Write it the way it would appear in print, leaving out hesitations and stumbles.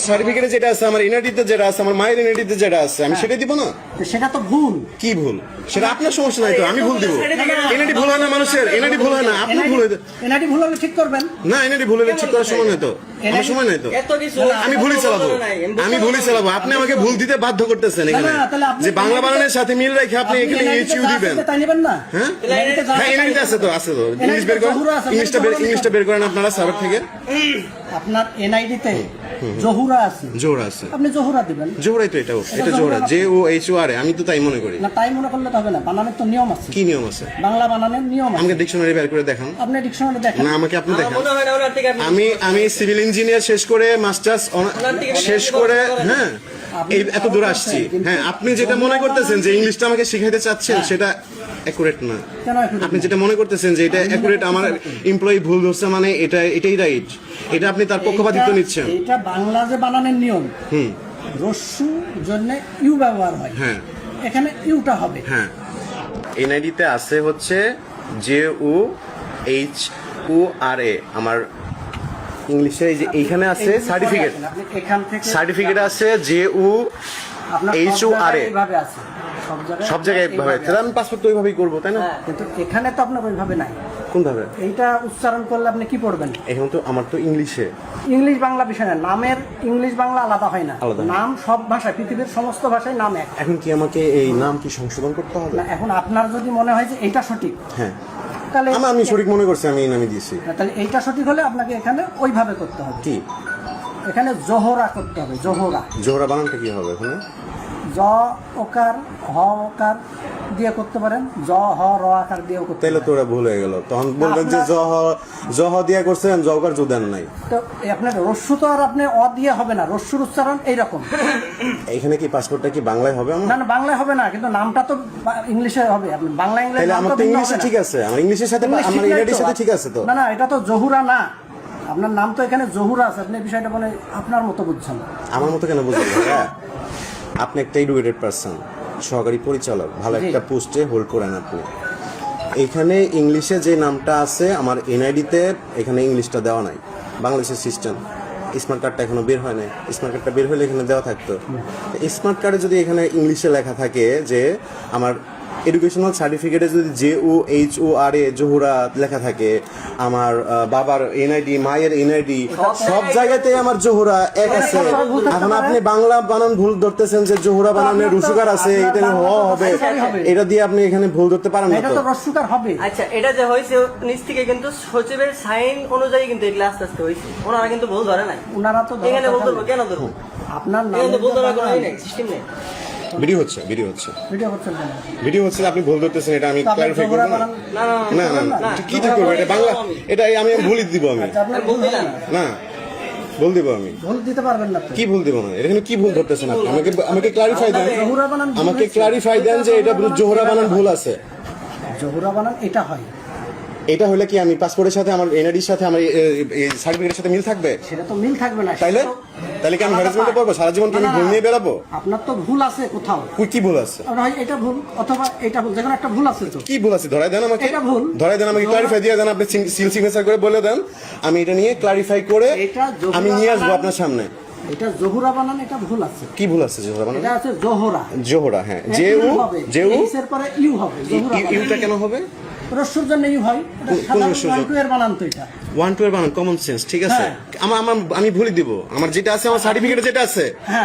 সার্টিফিকেটে যেটা আছে, আমার এনআইডিতে যেটা আছে, আমার মায়ের এনআইডিতে যেটা আছে, আমি সেটাই দিব না? সেটা তো ভুল। কি ভুল? সেটা আপনার সমস্যা নাই তো, আমি ভুল দিব? এনআইডি ভুল হয় না মানুষের? এনআইডি ভুল হয় না? আপনি ভুল হইতে এনআইডি ভুল হলে ঠিক করবেন না? এনআইডি ভুল হলে ঠিক করার সময় নাই তো, আমার সময় নাই তো। আমি ভুলই চালাবো, আমি ভুলই চালাবো। আপনি আমাকে ভুল দিতে বাধ্য করতেছেন এখানে, যে বাংলা বানানের সাথে মিল রেখে আপনি এখানে এইচইউ দিবেন। তাই নেবেন না? হ্যাঁ হ্যাঁ, এনআইডি আছে তো, আছে তো। ইংলিশ বের করেন, ইংলিশটা বের করেন আপনারা সার্ভার থেকে। আপনার এনআইডিতে জহুরা আছে, জোহরা আছে, আপনি জহুরা দিবেন। জোহরাই তো, এটা জোহরা, JOHORA। আমি তো তাই মনে করি। না, তাই মনে করলে তো হবে না, বানানের তো নিয়ম আছে। কি নিয়ম আছে? বাংলা বানানের নিয়ম আছে। আমাকে ডিকশনারি বের করে দেখান। আপনি ডিকশনারি দেখেন না, আমাকে আপনি দেখান। আমি সিভিল ইঞ্জিনিয়ার শেষ করে মাস্টার্স শেষ করে, হ্যাঁ, এই এত দূর আসছি। হ্যাঁ, আপনি যেটা মনে করতেছেন যে ইংলিশটা আমাকে শিখাইতে চাচ্ছেন, সেটা অ্যাকুরেট না। কেন accurate আপনি না? যেটা মনে করতেছেন যে এটা অ্যাকুরেট, আমার এমপ্লয়ি ভুল ধরছে মানে এটাই রাইট, এটা আপনি তার পক্ষপাতিত্ব নিচ্ছেন। এটা বাংলা যে বানানের নিয়ম, রস্যু জন্য ইউ ব্যবহার হয়, হ্যাঁ এখানে ইউটা হবে। হ্যাঁ, এনআইডিতে আছে হচ্ছে JOHORA। আমার ইংলিশে এই যে এইখানে আছে সার্টিফিকেট, আপনি এখান থেকে সার্টিফিকেট আছে আপনার JOHORA। এইভাবে আছে সব জায়গায় এইভাবে, তাহলে আমি পাসপোর্ট তো ওইভাবেই করবো, তাই না? কিন্তু এখানে তো আপনার ওইভাবে নাই। কোন ভাবে? এইটা উচ্চারণ করলে আপনি কি পড়বেন? এখন তো আমার তো ইংলিশে, ইংলিশ বাংলা বিষয় না, নামের ইংলিশ বাংলা আলাদা হয় না। আলাদা না। নাম সব ভাষায়, পৃথিবীর সমস্ত ভাষায় নাম এক। এখন কি আমাকে এই নাম কি সংশোধন করতে হবে? না, এখন আপনার যদি মনে হয় যে এইটা সঠিক, হ্যাঁ, তাহলে আমি সঠিক মনে করছি, আমি এই নামই দিয়েছি। তাহলে এইটা সঠিক হলে আপনাকে এখানে ওইভাবে করতে হবে। কি এখানে জোহরা করতে হবে, জোহরা। জোহরা বানানটা কি হবে এখানে? জ ওকার হ ওকার দিয়ে করতে পারেন, জ হ র আকার দিয়েও করতে তাইলে তো পারেন। ওরা ভুল হয়ে গেল, তখন বলবেন যে জহ দিয়া করছেন, জহকার জো দেন নাই। তো আপনার রস্যু তো আর আপনি অ দিয়ে হবে না, রস্যুর উচ্চারণ এইরকম। এখানে কি পাসপোর্টটা কি বাংলায় হবে আমার? না না, বাংলায় হবে না, কিন্তু নামটা তো ইংলিশে হবে। আপনি বাংলা ইংলিশ তাহলে আমার তো ইংলিশে ঠিক আছে, আমার ইংলিশের সাথে আমার ইংরেজির সাথে ঠিক আছে তো। না না, এটা তো জহুরা না, আপনার নাম তো এখানে জহুরা আছে। আপনি বিষয়টা মানে আপনার মতো বুঝছেন। আমার মতো কেন বুঝলেন? হ্যাঁ, আপনি একটা এডুকেটেড পারসন, সহকারী পরিচালক, ভালো একটা পোস্টে হোল্ড করেন আপনি। এখানে ইংলিশে যে নামটা আছে আমার এনআইডিতে, এখানে ইংলিশটা দেওয়া নাই। বাংলাদেশের সিস্টেম, স্মার্ট কার্ডটা এখনো বের হয় নাই। স্মার্ট কার্ডটা বের হলে এখানে দেওয়া থাকতো। স্মার্ট কার্ডে যদি এখানে ইংলিশে লেখা থাকে যে আমার এডুকেশনাল সার্টিফিকেটে যদি JOHORA জহুরা লেখা থাকে, আমার বাবার এনআইডি, মায়ের এনআইডি, সব জায়গাতে আমার জহুরা এক আছে। এখন আপনি বাংলা বানান ভুল ধরতেছেন যে জহুরা বানানের রুসুকার আছে, এটা হ হবে, এটা দিয়ে আপনি এখানে ভুল ধরতে পারেন না এটা তো। তো রস্যুকার হবে। আচ্ছা, এটা যে হয়েছে নিচ থেকে কিন্তু সচিবের সাইন অনুযায়ী কিন্তু এগুলো আস্তে আস্তে হয়েছে, ওনারা কিন্তু ভুল ধরে নাই। ওনারা তো এখানে ভুল ধরবো কেন ধরবো? আপনার নাম এখানে তো ভুল ধরার কোনো সিস্টেম নেই। ভিডিও হচ্ছে, ভিডিও হচ্ছে, ভিডিও করছেন কেন? ভিডিও হচ্ছে, আপনি ভুল ধরতেছেন, এটা আমি তো আপনি ক্লারিফাই জহুরা করব না। বানান- না না না না না, কি ঠিক করবো? এটা বাংলা, এটা আমি ভুলই দিব আমি। আচ্ছা, আপনার ভুল হবে না। না, ভুল দিব আমি। ভুল দিতে পারবেন না তো। কি ভুল দিব না? এখানে কি ভুল ধরতেছেন আপনি? আমাকে ক্লারিফাই দেন, জহুরা বানান ভুল আমাকে হয়েছে। ক্লারিফাই দেন যে এটা জোহরা বানান ভুল আছে। জহুরা বানান এটা হয়, এটা হলে কি আমি পাসপোর্টের সাথে, আমার এনআইডির সাথে, আমার সার্টিফিকেটের সাথে মিল থাকবে? সেটা তো মিল থাকবে না। তাইলে সেটা তো- তাহলে কি আমি হ্যারাসমেন্টে পড়বো? সারা জীবন কি আমি ভুল নিয়ে বেরাবো? আপনার তো ভুল আছে কোথাও, কি ভুল আছে? আর হয় এটা ভুল অথবা এটা ভুল, যেকোনো একটা ভুল আছে তো। কি ভুল আছে? ধরাই দেন আমাকে, এটা ভুল। ধরাই দেন আমাকে, ক্লারিফাই দিয়ে দেন, আপনি সিল সিগনেচার করে বলে দেন, আমি এটা নিয়ে ক্লারিফাই করে এটা জহুরা আমি নিয়ে আসবো বানান- আপনার সামনে। এটা জহুরা বানান, এটা ভুল আছে। কি ভুল আছে জোহরা বানান? এটা আছে জোহরা, জোহরা, হ্যাঁ, ইউ হবে, জেউ এইচ এর পরে ইউ হবে, জহুরা বানান। ইউটা কেন হবে? রস্যুর জন্য ইউ হয়, এটা কোন সাধারণ রস্যুর জন্য? 1 2 এর বানান তো এটা। 1 2 এর বানান কমন সেন্স, ঠিক আছে। হ্যাঁ। আমি ভুলই দিব, আমার যেটা আছে, আমার সার্টিফিকেটে যেটা আছে। হ্যাঁ।